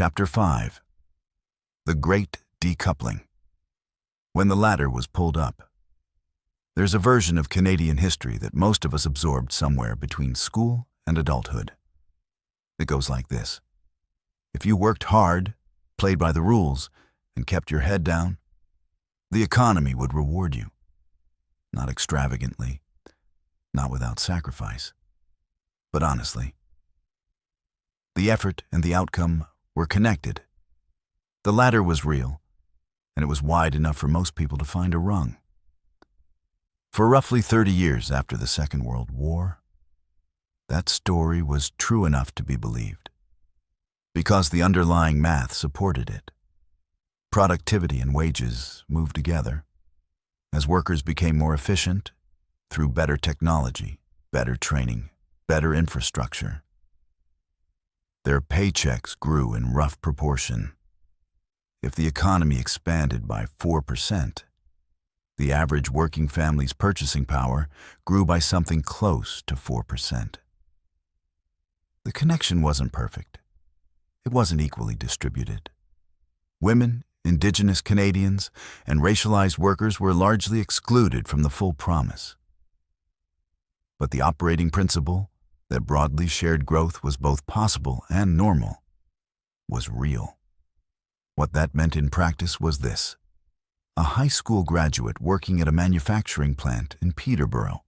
Chapter 5. The Great Decoupling. When the ladder was pulled up. There's a version of Canadian history that most of us absorbed somewhere between school and adulthood. It goes like this. If you worked hard, played by the rules, and kept your head down, the economy would reward you. Not extravagantly, not without sacrifice, but honestly. The effort and the outcome were connected. The ladder was real, and it was wide enough for most people to find a rung. For roughly 30 years after the Second World War, that story was true enough to be believed, because the underlying math supported it. Productivity and wages moved together. As workers became more efficient through better technology, better training, better infrastructure, their paychecks grew in rough proportion. If the economy expanded by 4%, the average working family's purchasing power grew by something close to 4%. The connection wasn't perfect. It wasn't equally distributed. Women, Indigenous Canadians, and racialized workers were largely excluded from the full promise. But the operating principle that broadly shared growth was both possible and normal was real. What that meant in practice was this: a high school graduate working at a manufacturing plant in Peterborough,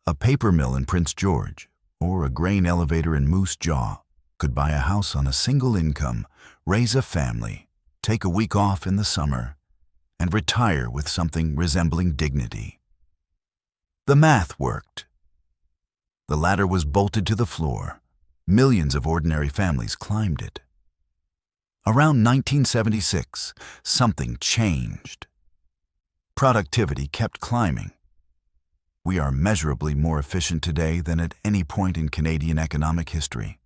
a paper mill in Prince George, or a grain elevator in Moose Jaw could buy a house on a single income, raise a family, take a week off in the summer, and retire with something resembling dignity. The math worked. The ladder was bolted to the floor. Millions of ordinary families climbed it. Around 1976, something changed. Productivity kept climbing. We are measurably more efficient today than at any point in Canadian economic history.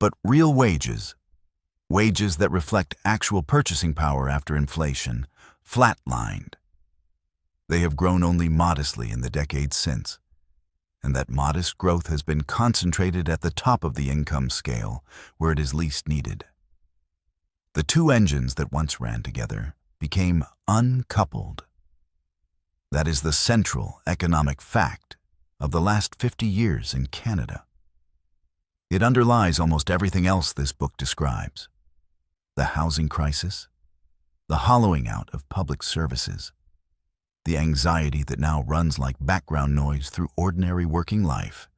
But real wages that reflect actual purchasing power after inflation, flatlined. They have grown only modestly in the decades since, and that modest growth has been concentrated at the top of the income scale, where it is least needed. The two engines that once ran together became uncoupled. That is the central economic fact of the last 50 years in Canada. It underlies almost everything else this book describes: the housing crisis, the hollowing out of public services, the anxiety that now runs like background noise through ordinary working life,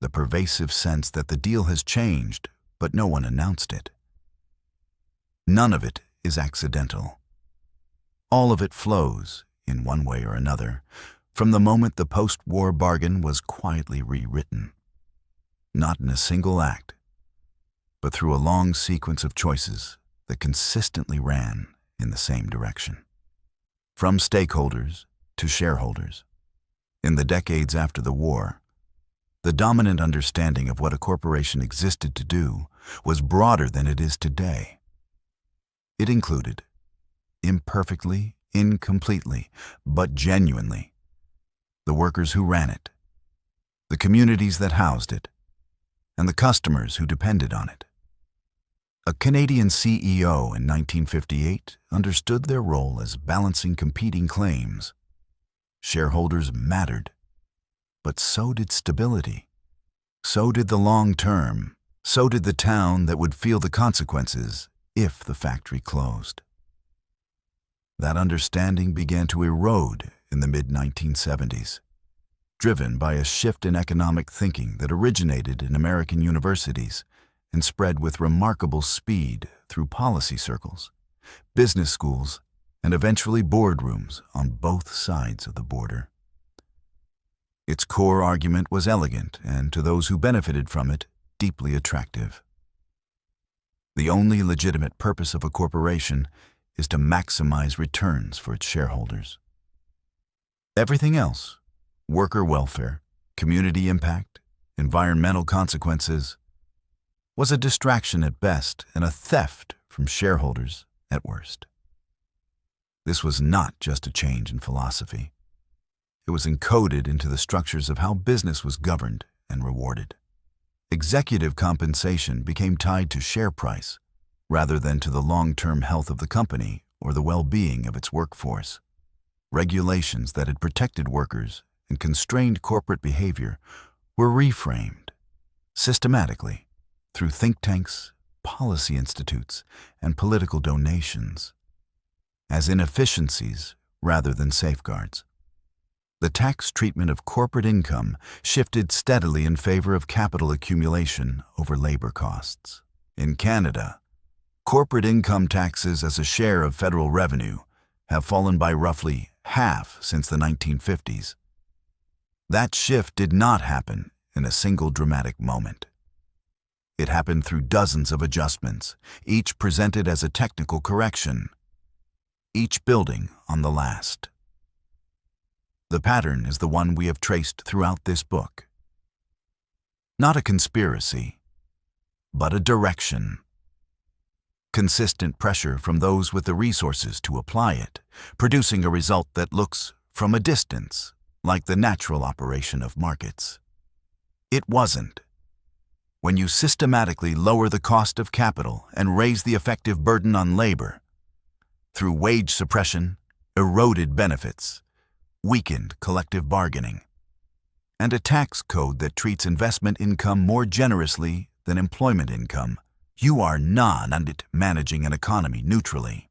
the pervasive sense that the deal has changed, but no one announced it. None of it is accidental. All of it flows, in one way or another, from the moment the post-war bargain was quietly rewritten. Not in a single act, but through a long sequence of choices that consistently ran in the same direction. From stakeholders to shareholders. In the decades after the war, the dominant understanding of what a corporation existed to do was broader than it is today. It included, imperfectly, incompletely, but genuinely, the workers who ran it, the communities that housed it, and the customers who depended on it. A Canadian CEO in 1958 understood their role as balancing competing claims. Shareholders mattered, but so did stability. So did the long term. So did the town that would feel the consequences if the factory closed. That understanding began to erode in the mid-1970s, driven by a shift in economic thinking that originated in American universities and spread with remarkable speed through policy circles, business schools, and eventually boardrooms on both sides of the border. Its core argument was elegant and, to those who benefited from it, deeply attractive. The only legitimate purpose of a corporation is to maximize returns for its shareholders. Everything else, worker welfare, community impact, environmental consequences, was a distraction at best and a theft from shareholders at worst. This was not just a change in philosophy. It was encoded into the structures of how business was governed and rewarded. Executive compensation became tied to share price, rather than to the long-term health of the company or the well-being of its workforce. Regulations that had protected workers and constrained corporate behavior were reframed systematically through think tanks, policy institutes, and political donations as inefficiencies rather than safeguards. The tax treatment of corporate income shifted steadily in favor of capital accumulation over labor costs. In Canada, corporate income taxes as a share of federal revenue have fallen by roughly half since the 1950s. That shift did not happen in a single dramatic moment. It happened through dozens of adjustments, each presented as a technical correction, each building on the last. The pattern is the one we have traced throughout this book. Not a conspiracy, but a direction. Consistent pressure from those with the resources to apply it, producing a result that looks, from a distance, like the natural operation of markets. It wasn't. When you systematically lower the cost of capital and raise the effective burden on labor, through wage suppression, eroded benefits, weakened collective bargaining, and a tax code that treats investment income more generously than employment income, you are not managing an economy neutrally.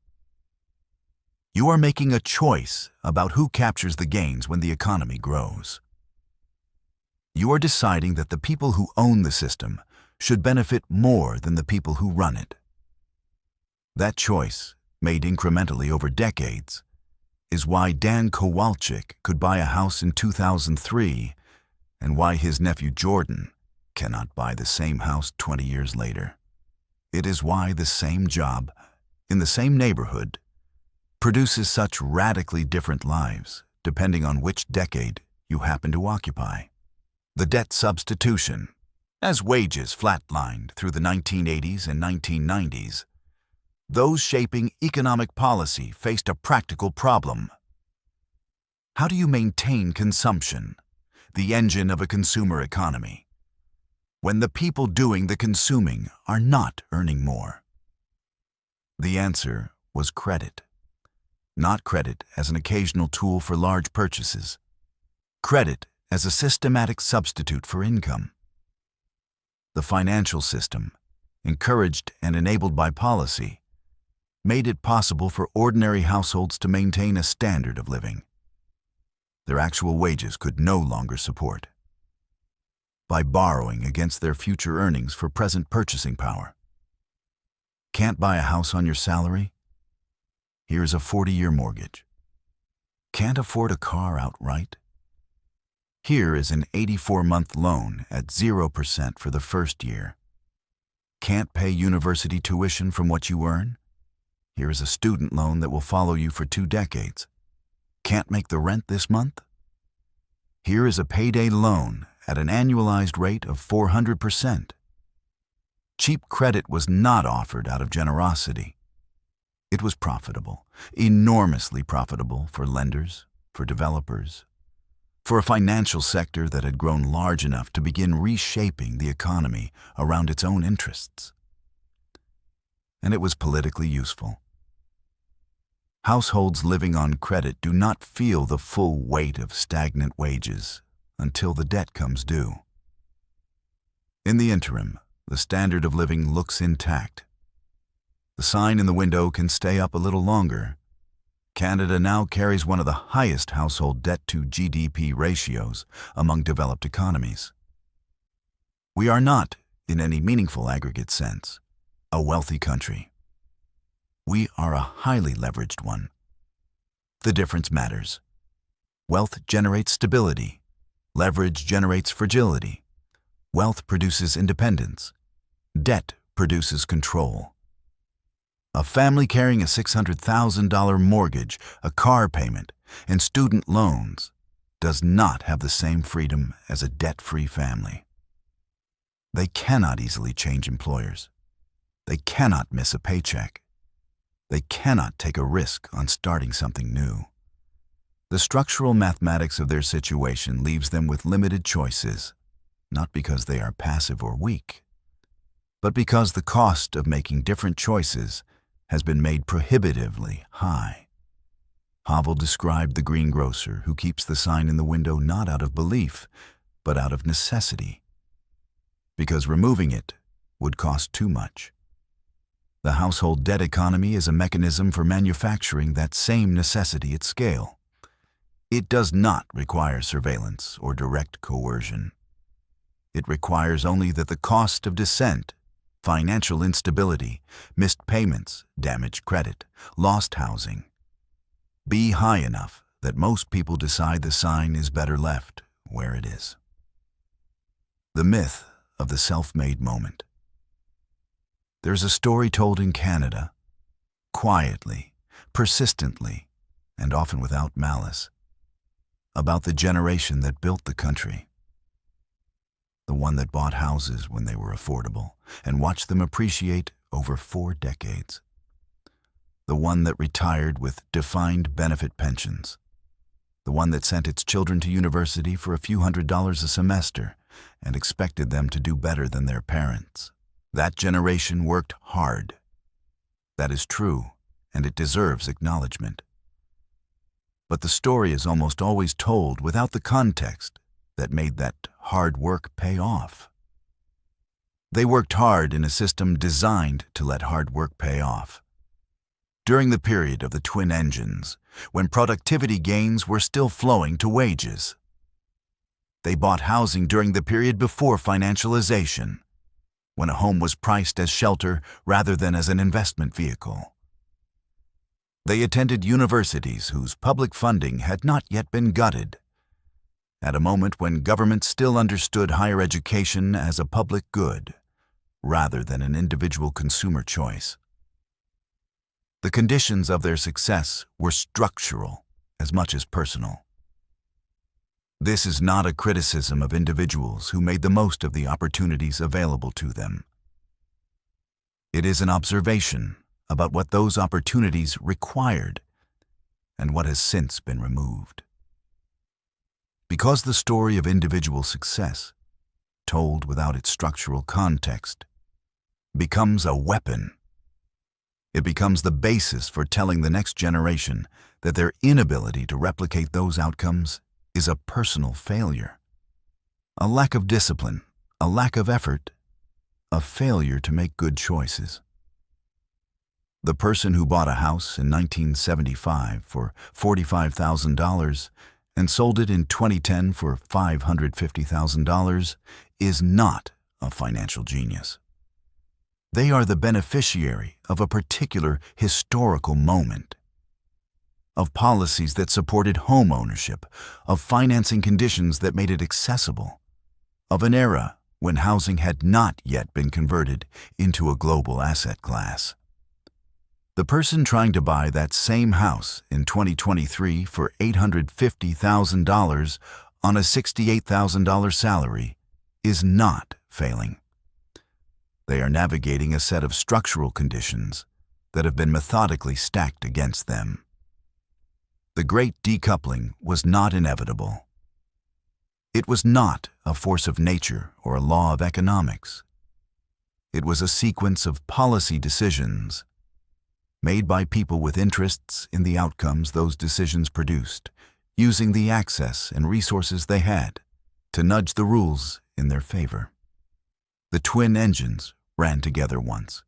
You are making a choice about who captures the gains when the economy grows. You are deciding that the people who own the system should benefit more than the people who run it. That choice, made incrementally over decades, is why Dan Kowalczyk could buy a house in 2003 and why his nephew Jordan cannot buy the same house 20 years later. It is why the same job, in the same neighborhood, produces such radically different lives, depending on which decade you happen to occupy. The debt substitution, as wages flatlined through the 1980s and 1990s, those shaping economic policy faced a practical problem. How do you maintain consumption, the engine of a consumer economy, when the people doing the consuming are not earning more? The answer was credit. Not credit as an occasional tool for large purchases. Credit as a systematic substitute for income. The financial system, encouraged and enabled by policy, made it possible for ordinary households to maintain a standard of living their actual wages could no longer support, by borrowing against their future earnings for present purchasing power. Can't buy a house on your salary? Here's a 40-year mortgage. Can't afford a car outright? Here is an 84-month loan at 0% for the first year. Can't pay university tuition from what you earn? Here is a student loan that will follow you for 2 decades. Can't make the rent this month? Here is a payday loan at an annualized rate of 400%. Cheap credit was not offered out of generosity. It was profitable, enormously profitable for lenders, for developers, for a financial sector that had grown large enough to begin reshaping the economy around its own interests. And it was politically useful. Households living on credit do not feel the full weight of stagnant wages until the debt comes due. In the interim, the standard of living looks intact. The sign in the window can stay up a little longer. Canada now carries one of the highest household debt-to-GDP ratios among developed economies. We are not, in any meaningful aggregate sense, a wealthy country. We are a highly leveraged one. The difference matters. Wealth generates stability. Leverage generates fragility. Wealth produces independence. Debt produces control. A family carrying a $600,000 mortgage, a car payment, and student loans does not have the same freedom as a debt-free family. They cannot easily change employers. They cannot miss a paycheck. They cannot take a risk on starting something new. The structural mathematics of their situation leaves them with limited choices. not because they are passive or weak, but because the cost of making different choices has been made prohibitively high. Havel described the greengrocer who keeps the sign in the window not out of belief, but out of necessity, because removing it would cost too much. The household debt economy is a mechanism for manufacturing that same necessity at scale. It does not require surveillance or direct coercion. It requires only that the cost of dissent, financial instability, missed payments, damaged credit, lost housing, be high enough that most people decide the sign is better left where it is. The myth of the self-made moment. There's a story told in Canada, quietly, persistently, and often without malice, about the generation that built the country. The one that bought houses when they were affordable and watched them appreciate over 4 decades. The one that retired with defined benefit pensions. The one that sent its children to university for a few $100s a semester and expected them to do better than their parents. That generation worked hard. That is true, and it deserves acknowledgement. But the story is almost always told without the context that made that hard work pay off. They worked hard in a system designed to let hard work pay off. During the period of the twin engines, when productivity gains were still flowing to wages. They bought housing during the period before financialization, when a home was priced as shelter rather than as an investment vehicle. They attended universities whose public funding had not yet been gutted, at a moment when government still understood higher education as a public good, rather than an individual consumer choice. The conditions of their success were structural as much as personal. This is not a criticism of individuals who made the most of the opportunities available to them. It is an observation about what those opportunities required and what has since been removed. Because the story of individual success, told without its structural context, becomes a weapon. It becomes the basis for telling the next generation that their inability to replicate those outcomes is a personal failure, a lack of discipline, a lack of effort, a failure to make good choices. The person who bought a house in 1975 for $45,000 and sold it in 2010 for $550,000 is not a financial genius. They are the beneficiary of a particular historical moment, of policies that supported home ownership, of financing conditions that made it accessible, of an era when housing had not yet been converted into a global asset class. The person trying to buy that same house in 2023 for $850,000 on a $68,000 salary is not failing. They are navigating a set of structural conditions that have been methodically stacked against them. The great decoupling was not inevitable. It was not a force of nature or a law of economics. It was a sequence of policy decisions made by people with interests in the outcomes those decisions produced, using the access and resources they had to nudge the rules in their favor. The twin engines ran together once.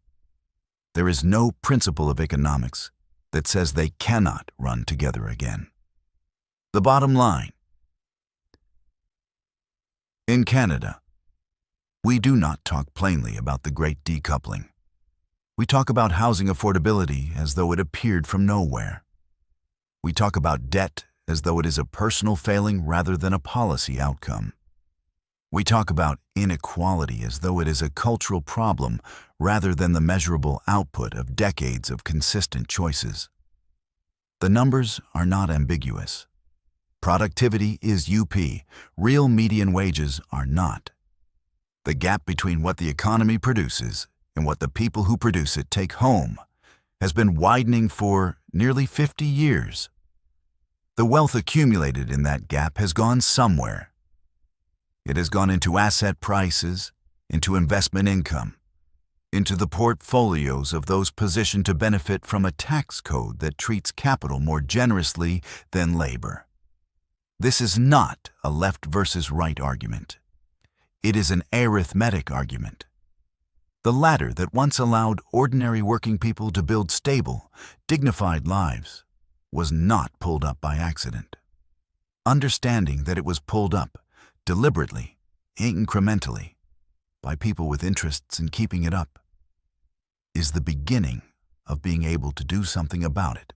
There is no principle of economics that says they cannot run together again. The bottom line. In Canada, we do not talk plainly about the great decoupling. We talk about housing affordability as though it appeared from nowhere. We talk about debt as though it is a personal failing rather than a policy outcome. We talk about inequality as though it is a cultural problem rather than the measurable output of decades of consistent choices. The numbers are not ambiguous. Productivity is UP. Real median wages are not. The gap between what the economy produces and what the people who produce it take home has been widening for nearly 50 years. The wealth accumulated in that gap has gone somewhere. It has gone into asset prices, into investment income, into the portfolios of those positioned to benefit from a tax code that treats capital more generously than labor. This is not a left versus right argument. It is an arithmetic argument. The ladder that once allowed ordinary working people to build stable, dignified lives was not pulled up by accident. Understanding that it was pulled up deliberately, incrementally, by people with interests in keeping it up, is the beginning of being able to do something about it.